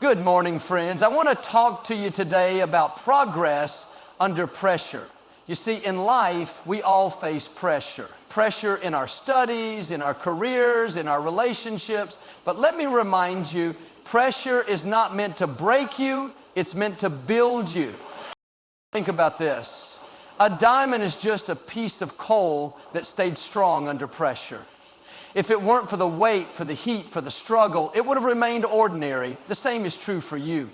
Good morning, friends. I want to talk to you today about progress under pressure. You see, in life, we all face pressure. Pressure in our studies, in our careers, in our relationships. But let me remind you, pressure is not meant to break you, it's meant to build you. Think about this. A diamond is just a piece of coal that stayed strong under pressure. If it weren't for the weight, for the heat, for the struggle, it would have remained ordinary. The same is true for you.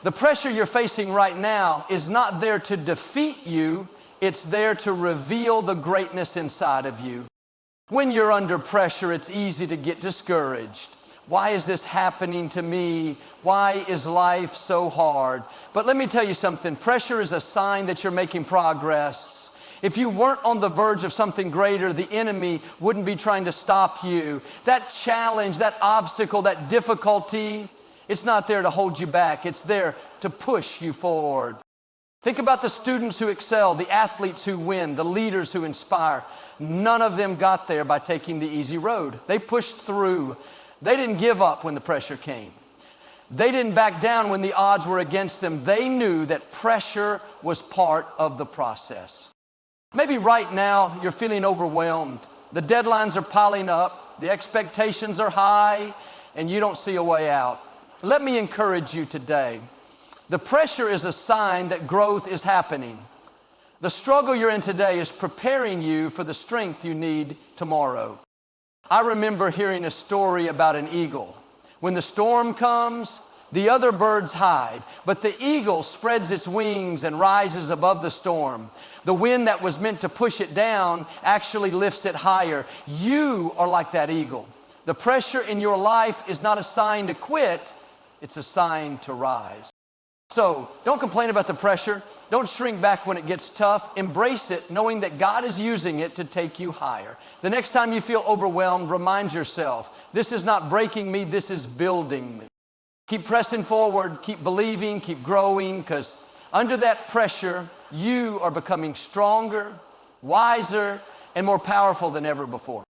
The pressure you're facing right now is not there to defeat you, it's there to reveal the greatness inside of you. When you're under pressure, it's easy to get discouraged. Why is this happening to me? Why is life so hard? But let me tell you something, pressure is a sign that you're making progress. If you weren't on the verge of something greater, the enemy wouldn't be trying to stop you. That challenge, that obstacle, that difficulty, it's not there to hold you back. It's there to push you forward. Think about the students who excel, the athletes who win, the leaders who inspire. None of them got there by taking the easy road. They pushed through. They didn't give up when the pressure came. They didn't back down when the odds were against them. They knew that pressure was part of the process. Maybe right now you're feeling overwhelmed. The deadlines are piling up, the expectations are high, and you don't see a way out. Let me encourage you today. The pressure is a sign that growth is happening. The struggle you're in today is preparing you for the strength you need tomorrow. I remember hearing a story about an eagle. When the storm comes, the other birds hide, but the eagle spreads its wings and rises above the storm. The wind that was meant to push it down actually lifts it higher. You are like that eagle. The pressure in your life is not a sign to quit, it's a sign to rise. So don't complain about the pressure. Don't shrink back when it gets tough. Embrace it, knowing that God is using it to take you higher. The next time you feel overwhelmed, remind yourself, this is not breaking me, this is building me. Keep pressing forward, keep believing, keep growing, because under that pressure, you are becoming stronger, wiser, and more powerful than ever before.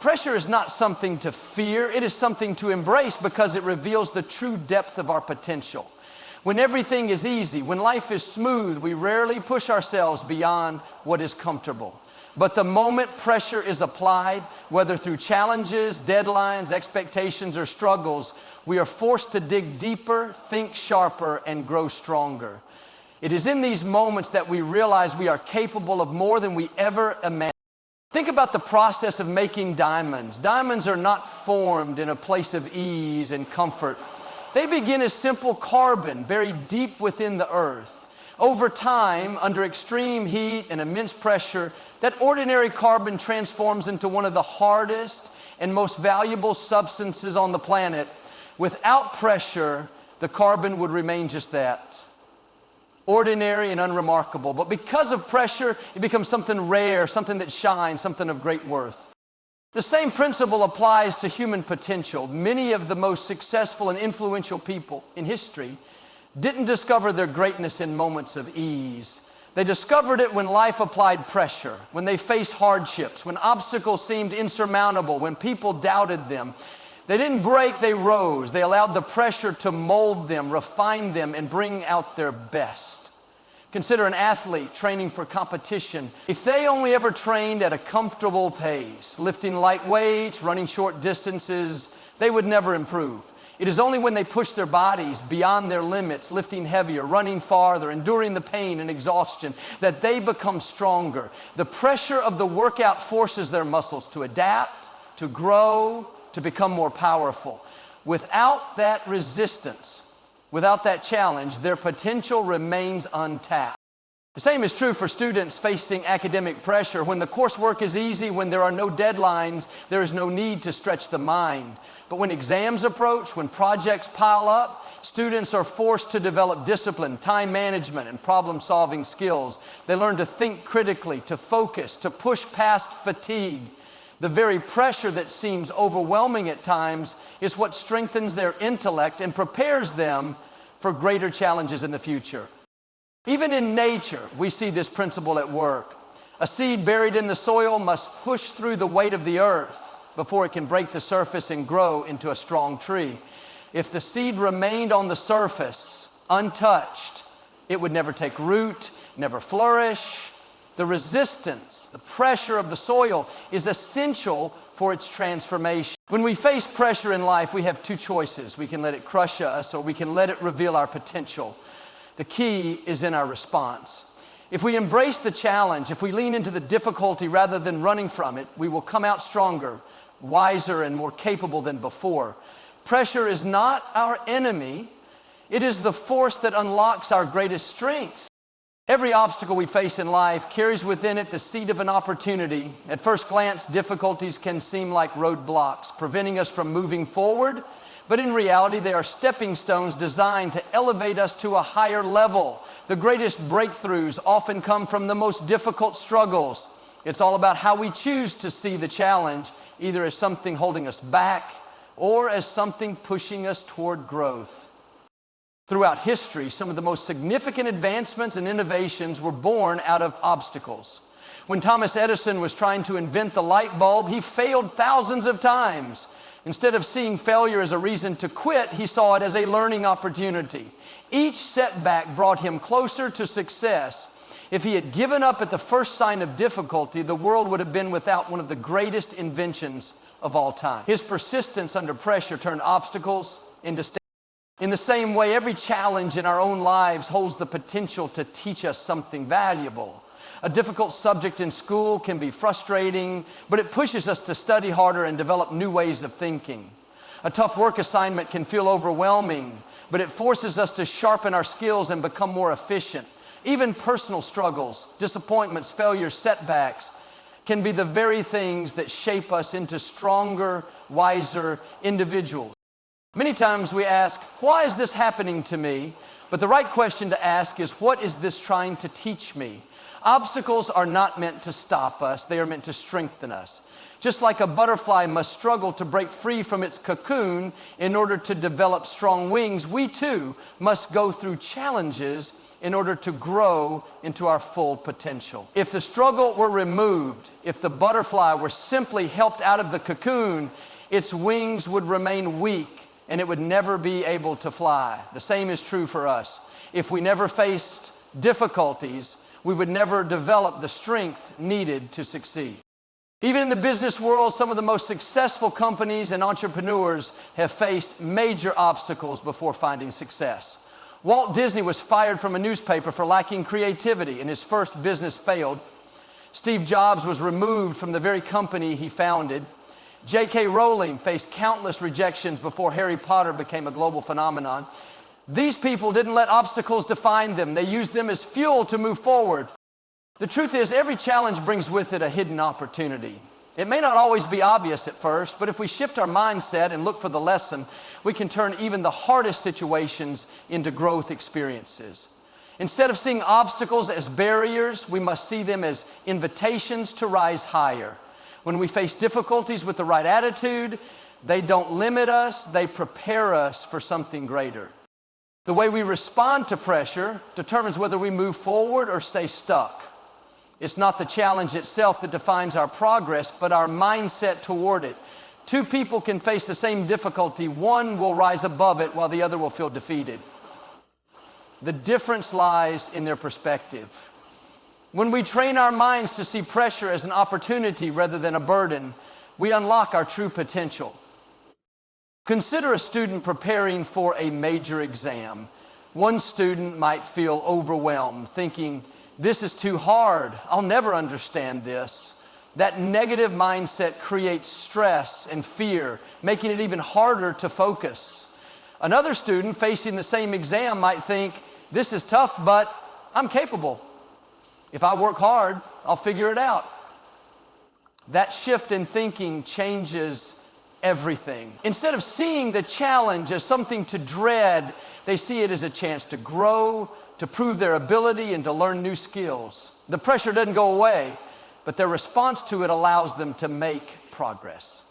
Pressure is not something to fear, it is something to embrace because it reveals the true depth of our potential. When everything is easy, when life is smooth, we rarely push ourselves beyond what is comfortable. But the moment pressure is applied, whether through challenges, deadlines, expectations, or struggles, we are forced to dig deeper, think sharper, and grow stronger. It is in these moments that we realize we are capable of more than we ever imagined. Think about the process of making diamonds. Diamonds are not formed in a place of ease and comfort. They begin as simple carbon buried deep within the earth. Over time, under extreme heat and immense pressure, that ordinary carbon transforms into one of the hardest and most valuable substances on the planet. Without pressure, the carbon would remain just that, ordinary and unremarkable. But because of pressure, it becomes something rare, something that shines, something of great worth. The same principle applies to human potential. Many of the most successful and influential people in history didn't discover their greatness in moments of ease. They discovered it when life applied pressure, when they faced hardships, when obstacles seemed insurmountable, when people doubted them. They didn't break, they rose. They allowed the pressure to mold them, refine them, and bring out their best. Consider an athlete training for competition. If they only ever trained at a comfortable pace, lifting light weights, running short distances, they would never improve. It is only when they push their bodies beyond their limits, lifting heavier, running farther, enduring the pain and exhaustion, that they become stronger. The pressure of the workout forces their muscles to adapt, to grow, to become more powerful. Without that resistance, without that challenge, their potential remains untapped. The same is true for students facing academic pressure. When the coursework is easy, when there are no deadlines, there is no need to stretch the mind. But when exams approach, when projects pile up, students are forced to develop discipline, time management, and problem-solving skills. They learn to think critically, to focus, to push past fatigue. The very pressure that seems overwhelming at times is what strengthens their intellect and prepares them for greater challenges in the future. Even in nature, we see this principle at work. A seed buried in the soil must push through the weight of the earth before it can break the surface and grow into a strong tree. If the seed remained on the surface, untouched, it would never take root, never flourish. The resistance, the pressure of the soil is essential for its transformation. When we face pressure in life, we have two choices. We can let it crush us, or we can let it reveal our potential. The key is in our response. If we embrace the challenge, if we lean into the difficulty rather than running from it, we will come out stronger, wiser, and more capable than before. Pressure is not our enemy. It is the force that unlocks our greatest strengths. Every obstacle we face in life carries within it the seed of an opportunity. At first glance, difficulties can seem like roadblocks, preventing us from moving forward, but in reality, they are stepping stones designed to elevate us to a higher level. The greatest breakthroughs often come from the most difficult struggles. It's all about how we choose to see the challenge, either as something holding us back or as something pushing us toward growth. Throughout history, some of the most significant advancements and innovations were born out of obstacles. When Thomas Edison was trying to invent the light bulb, he failed thousands of times. Instead of seeing failure as a reason to quit, he saw it as a learning opportunity. Each setback brought him closer to success. If he had given up at the first sign of difficulty, the world would have been without one of the greatest inventions of all time. His persistence under pressure turned obstacles into steps. In the same way, every challenge in our own lives holds the potential to teach us something valuable. A difficult subject in school can be frustrating, but it pushes us to study harder and develop new ways of thinking. A tough work assignment can feel overwhelming, but it forces us to sharpen our skills and become more efficient. Even personal struggles, disappointments, failures, setbacks can be the very things that shape us into stronger, wiser individuals. Many times we ask, why is this happening to me? But the right question to ask is, what is this trying to teach me? Obstacles are not meant to stop us, they are meant to strengthen us. Just like a butterfly must struggle to break free from its cocoon in order to develop strong wings, we too must go through challenges in order to grow into our full potential. If the struggle were removed, if the butterfly were simply helped out of the cocoon, its wings would remain weak and it would never be able to fly. The same is true for us. If we never faced difficulties, we would never develop the strength needed to succeed. Even in the business world, some of the most successful companies and entrepreneurs have faced major obstacles before finding success. Walt Disney was fired from a newspaper for lacking creativity, and his first business failed. Steve Jobs was removed from the very company he founded. J.K. Rowling faced countless rejections before Harry Potter became a global phenomenon. These people didn't let obstacles define them. They used them as fuel to move forward. The truth is, every challenge brings with it a hidden opportunity. It may not always be obvious at first, but if we shift our mindset and look for the lesson, we can turn even the hardest situations into growth experiences. Instead of seeing obstacles as barriers, we must see them as invitations to rise higher. When we face difficulties with the right attitude, they don't limit us, they prepare us for something greater. The way we respond to pressure determines whether we move forward or stay stuck. It's not the challenge itself that defines our progress, but our mindset toward it. Two people can face the same difficulty. One will rise above it while the other will feel defeated. The difference lies in their perspective. When we train our minds to see pressure as an opportunity rather than a burden, we unlock our true potential. Consider a student preparing for a major exam. One student might feel overwhelmed, thinking, this is too hard, I'll never understand this. That negative mindset creates stress and fear, making it even harder to focus. Another student facing the same exam might think, this is tough, but I'm capable. If I work hard, I'll figure it out. That shift in thinking changes everything. Instead of seeing the challenge as something to dread, they see it as a chance to grow, to prove their ability, and to learn new skills. The pressure doesn't go away, but their response to it allows them to make progress.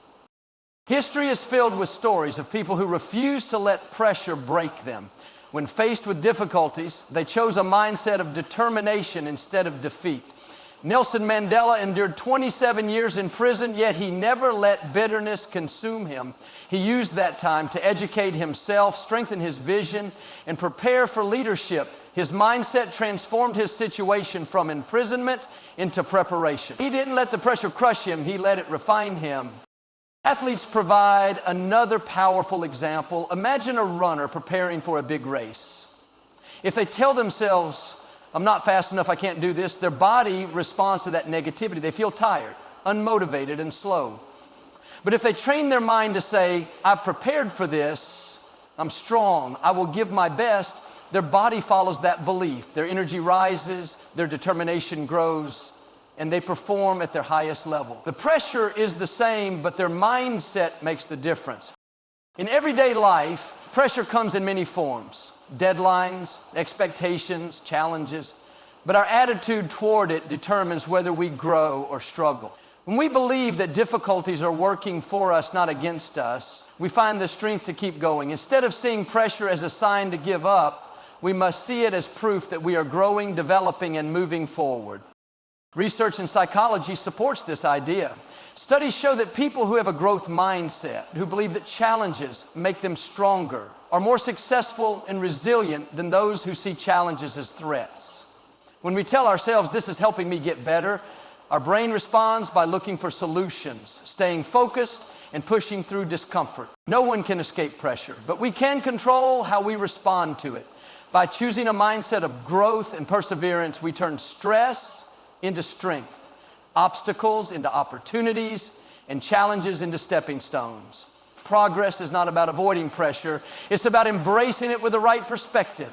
History is filled with stories of people who refused to let pressure break them. When faced with difficulties, they chose a mindset of determination instead of defeat. Nelson Mandela endured 27 years in prison, yet he never let bitterness consume him. He used that time to educate himself, strengthen his vision, and prepare for leadership. His mindset transformed his situation from imprisonment into preparation. He didn't let the pressure crush him, he let it refine him. Athletes provide another powerful example. Imagine a runner preparing for a big race. If they tell themselves, I'm not fast enough, I can't do this, their body responds to that negativity. They feel tired, unmotivated, and slow. But if they train their mind to say, I've prepared for this, I'm strong, I will give my best, their body follows that belief. Their energy rises, their determination grows, and they perform at their highest level. The pressure is the same, but their mindset makes the difference. In everyday life, pressure comes in many forms. Deadlines, expectations, challenges, but our attitude toward it determines whether we grow or struggle. When we believe that difficulties are working for us, not against us, we find the strength to keep going. Instead of seeing pressure as a sign to give up, we must see it as proof that we are growing, developing, and moving forward. Research in psychology supports this idea. Studies show that people who have a growth mindset, who believe that challenges make them stronger, are more successful and resilient than those who see challenges as threats. When we tell ourselves, this is helping me get better, our brain responds by looking for solutions, staying focused, and pushing through discomfort. No one can escape pressure, but we can control how we respond to it. By choosing a mindset of growth and perseverance, we turn stress into strength, obstacles into opportunities, and challenges into stepping stones. Progress is not about avoiding pressure. It's about embracing it with the right perspective.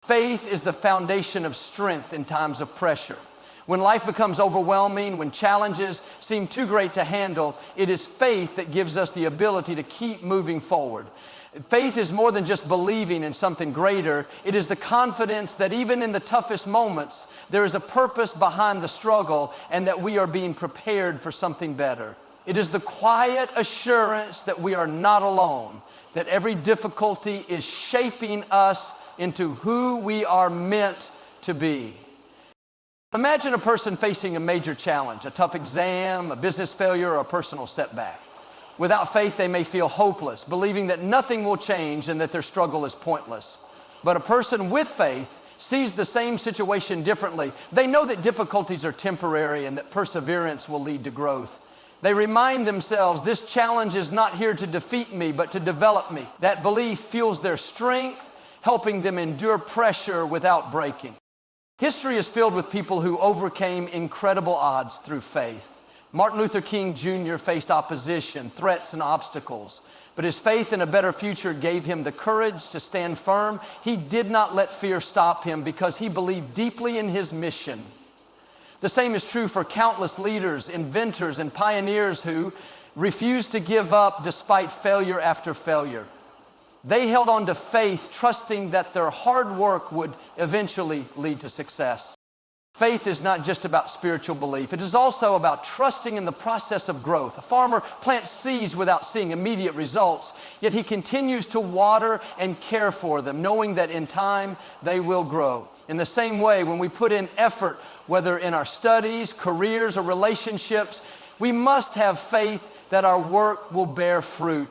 Faith is the foundation of strength in times of pressure. When life becomes overwhelming, when challenges seem too great to handle, it is faith that gives us the ability to keep moving forward. Faith is more than just believing in something greater. It is the confidence that even in the toughest moments, there is a purpose behind the struggle and that we are being prepared for something better. It is the quiet assurance that we are not alone, that every difficulty is shaping us into who we are meant to be. Imagine a person facing a major challenge, a tough exam, a business failure, or a personal setback. Without faith, they may feel hopeless, believing that nothing will change and that their struggle is pointless. But a person with faith sees the same situation differently. They know that difficulties are temporary and that perseverance will lead to growth. They remind themselves, this challenge is not here to defeat me, but to develop me. That belief fuels their strength, helping them endure pressure without breaking. History is filled with people who overcame incredible odds through faith. Martin Luther King Jr. faced opposition, threats, and obstacles, but his faith in a better future gave him the courage to stand firm. He did not let fear stop him because he believed deeply in his mission. The same is true for countless leaders, inventors, and pioneers who refused to give up despite failure after failure. They held on to faith, trusting that their hard work would eventually lead to success. Faith is not just about spiritual belief. It is also about trusting in the process of growth. A farmer plants seeds without seeing immediate results, yet he continues to water and care for them, knowing that in time they will grow. In the same way, when we put in effort, whether in our studies, careers, or relationships, we must have faith that our work will bear fruit,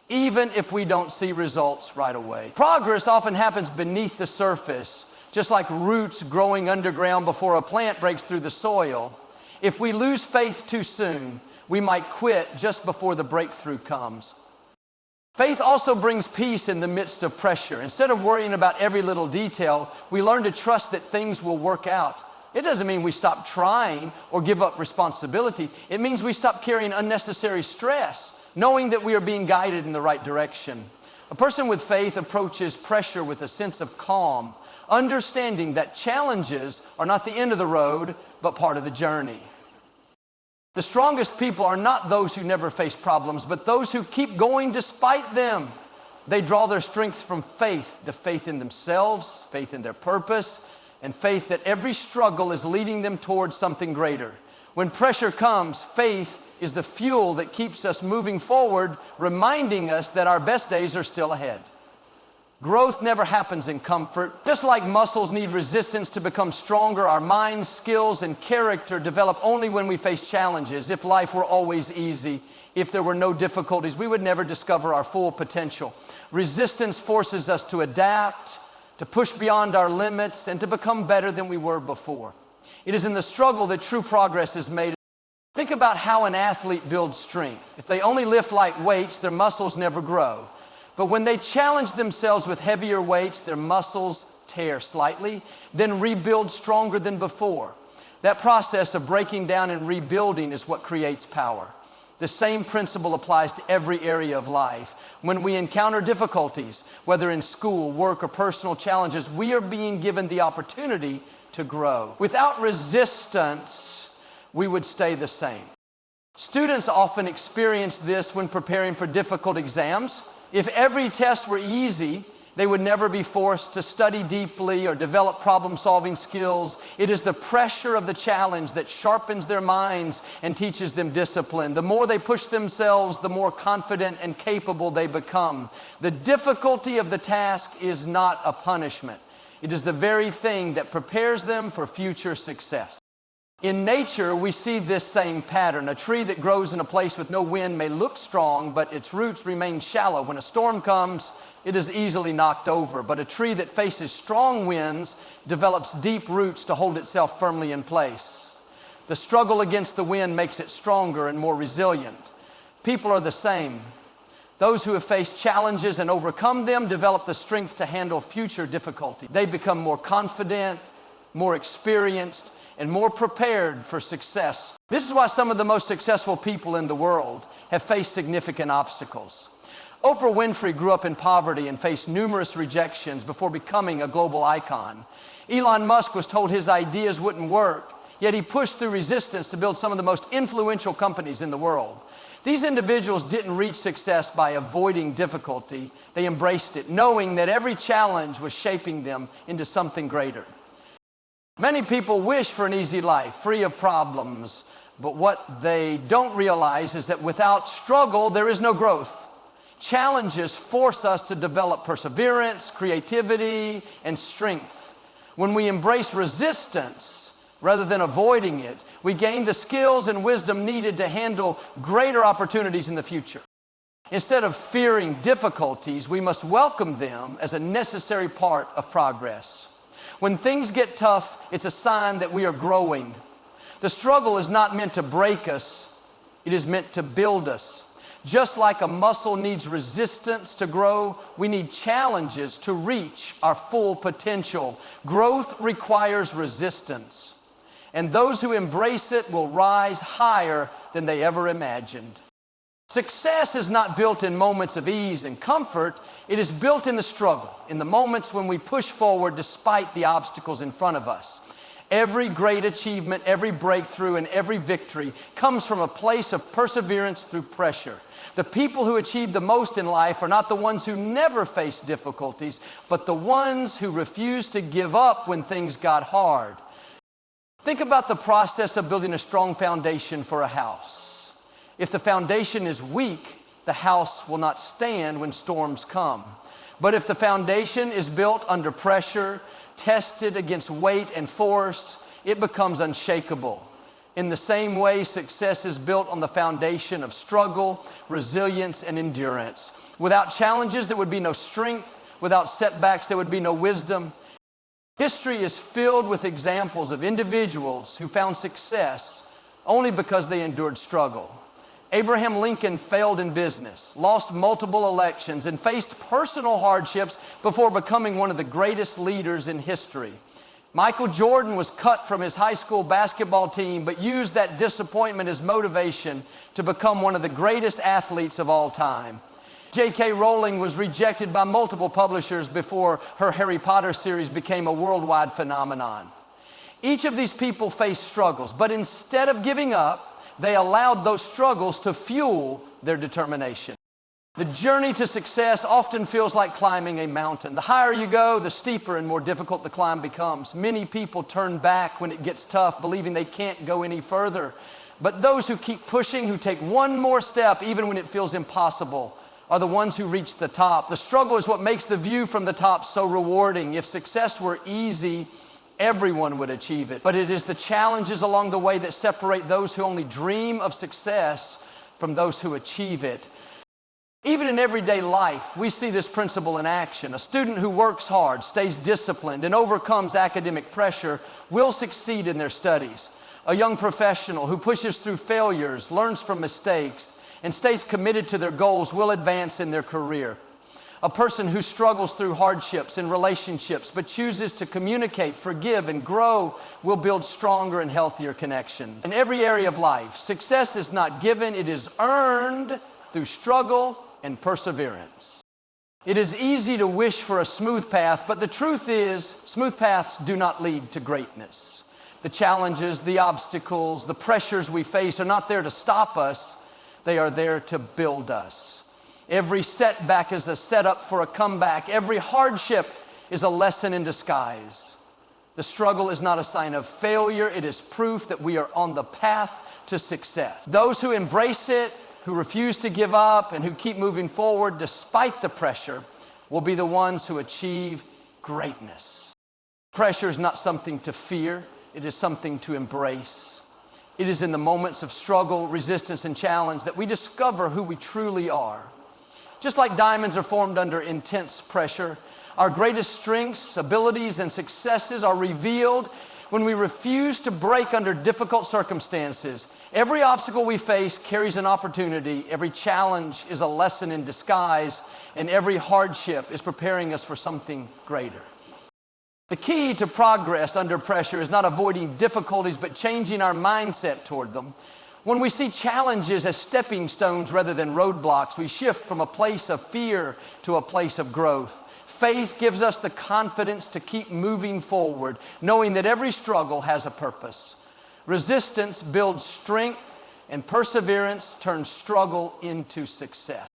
even if we don't see results right away. Progress often happens beneath the surface, just like roots growing underground before a plant breaks through the soil. If we lose faith too soon, we might quit just before the breakthrough comes. Faith also brings peace in the midst of pressure. Instead of worrying about every little detail, we learn to trust that things will work out. It doesn't mean we stop trying or give up responsibility. It means we stop carrying unnecessary stress, knowing that we are being guided in the right direction. A person with faith approaches pressure with a sense of calm, understanding that challenges are not the end of the road, but part of the journey. The strongest people are not those who never face problems, but those who keep going despite them. They draw their strength from faith, the faith in themselves, faith in their purpose, and faith that every struggle is leading them towards something greater. When pressure comes, faith is the fuel that keeps us moving forward, reminding us that our best days are still ahead. Growth never happens in comfort. Just like muscles need resistance to become stronger, our minds, skills, and character develop only when we face challenges. If life were always easy, if there were no difficulties, we would never discover our full potential. Resistance forces us to adapt, to push beyond our limits, and to become better than we were before. It is in the struggle that true progress is made. Think about how an athlete builds strength. If they only lift light weights, their muscles never grow. But when they challenge themselves with heavier weights, their muscles tear slightly, then rebuild stronger than before. That process of breaking down and rebuilding is what creates power. The same principle applies to every area of life. When we encounter difficulties, whether in school, work, or personal challenges, we are being given the opportunity to grow. Without resistance, we would stay the same. Students often experience this when preparing for difficult exams. If every test were easy, they would never be forced to study deeply or develop problem-solving skills. It is the pressure of the challenge that sharpens their minds and teaches them discipline. The more they push themselves, the more confident and capable they become. The difficulty of the task is not a punishment. It is the very thing that prepares them for future success. In nature, we see this same pattern. A tree that grows in a place with no wind may look strong, but its roots remain shallow. When a storm comes, it is easily knocked over. But a tree that faces strong winds develops deep roots to hold itself firmly in place. The struggle against the wind makes it stronger and more resilient. People are the same. Those who have faced challenges and overcome them develop the strength to handle future difficulty. They become more confident, more experienced, and more prepared for success. This is why some of the most successful people in the world have faced significant obstacles. Oprah Winfrey grew up in poverty and faced numerous rejections before becoming a global icon. Elon Musk was told his ideas wouldn't work, yet he pushed through resistance to build some of the most influential companies in the world. These individuals didn't reach success by avoiding difficulty. They embraced it, knowing that every challenge was shaping them into something greater. Many people wish for an easy life, free of problems, but what they don't realize is that without struggle, there is no growth. Challenges force us to develop perseverance, creativity, and strength. When we embrace resistance rather than avoiding it, we gain the skills and wisdom needed to handle greater opportunities in the future. Instead of fearing difficulties, we must welcome them as a necessary part of progress. When things get tough, it's a sign that we are growing. The struggle is not meant to break us, it is meant to build us. Just like a muscle needs resistance to grow, we need challenges to reach our full potential. Growth requires resistance, and those who embrace it will rise higher than they ever imagined. Success is not built in moments of ease and comfort. It is built in the struggle, in the moments when we push forward despite the obstacles in front of us. Every great achievement, every breakthrough, and every victory comes from a place of perseverance through pressure. The people who achieve the most in life are not the ones who never face difficulties, but the ones who refuse to give up when things got hard. Think about the process of building a strong foundation for a house. If the foundation is weak, the house will not stand when storms come. But if the foundation is built under pressure, tested against weight and force, it becomes unshakable. In the same way, success is built on the foundation of struggle, resilience, and endurance. Without challenges, there would be no strength. Without setbacks, there would be no wisdom. History is filled with examples of individuals who found success only because they endured struggle. Abraham Lincoln failed in business, lost multiple elections, and faced personal hardships before becoming one of the greatest leaders in history. Michael Jordan was cut from his high school basketball team, but used that disappointment as motivation to become one of the greatest athletes of all time. J.K. Rowling was rejected by multiple publishers before her Harry Potter series became a worldwide phenomenon. Each of these people faced struggles, but instead of giving up, they allowed those struggles to fuel their determination. The journey to success often feels like climbing a mountain. The higher you go, the steeper and more difficult the climb becomes. Many people turn back when it gets tough, believing they can't go any further. But those who keep pushing, who take one more step, even when it feels impossible, are the ones who reach the top. The struggle is what makes the view from the top so rewarding. If success were easy, everyone would achieve it. But it is the challenges along the way that separate those who only dream of success from those who achieve it. Even in everyday life, we see this principle in action. A student who works hard, stays disciplined, and overcomes academic pressure will succeed in their studies. A young professional who pushes through failures, learns from mistakes, and stays committed to their goals will advance in their career. A person who struggles through hardships in relationships but chooses to communicate, forgive, and grow will build stronger and healthier connections. In every area of life, success is not given, it is earned through struggle and perseverance. It is easy to wish for a smooth path, but the truth is, smooth paths do not lead to greatness. The challenges, the obstacles, the pressures we face are not there to stop us, they are there to build us. Every setback is a setup for a comeback. Every hardship is a lesson in disguise. The struggle is not a sign of failure, it is proof that we are on the path to success. Those who embrace it, who refuse to give up, and who keep moving forward despite the pressure will be the ones who achieve greatness. Pressure is not something to fear, it is something to embrace. It is in the moments of struggle, resistance, and challenge that we discover who we truly are. Just like diamonds are formed under intense pressure, our greatest strengths, abilities, and successes are revealed when we refuse to break under difficult circumstances. Every obstacle we face carries an opportunity, every challenge is a lesson in disguise, and every hardship is preparing us for something greater. The key to progress under pressure is not avoiding difficulties, but changing our mindset toward them. When we see challenges as stepping stones rather than roadblocks, we shift from a place of fear to a place of growth. Faith gives us the confidence to keep moving forward, knowing that every struggle has a purpose. Resistance builds strength, and perseverance turns struggle into success.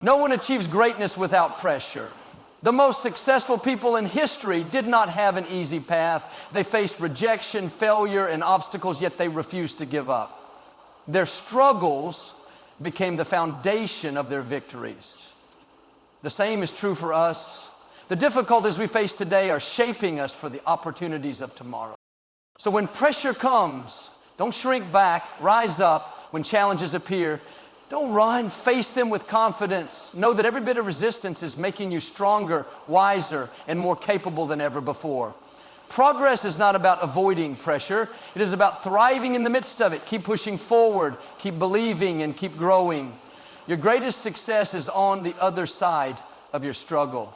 No one achieves greatness without pressure. The most successful people in history did not have an easy path. They faced rejection, failure, and obstacles, yet they refused to give up. Their struggles became the foundation of their victories. The same is true for us. The difficulties we face today are shaping us for the opportunities of tomorrow. So when pressure comes, don't shrink back, rise up. When challenges appear, don't run, face them with confidence. Know that every bit of resistance is making you stronger, wiser, and more capable than ever before. Progress is not about avoiding pressure. It is about thriving in the midst of it. Keep pushing forward, keep believing, and keep growing. Your greatest success is on the other side of your struggle.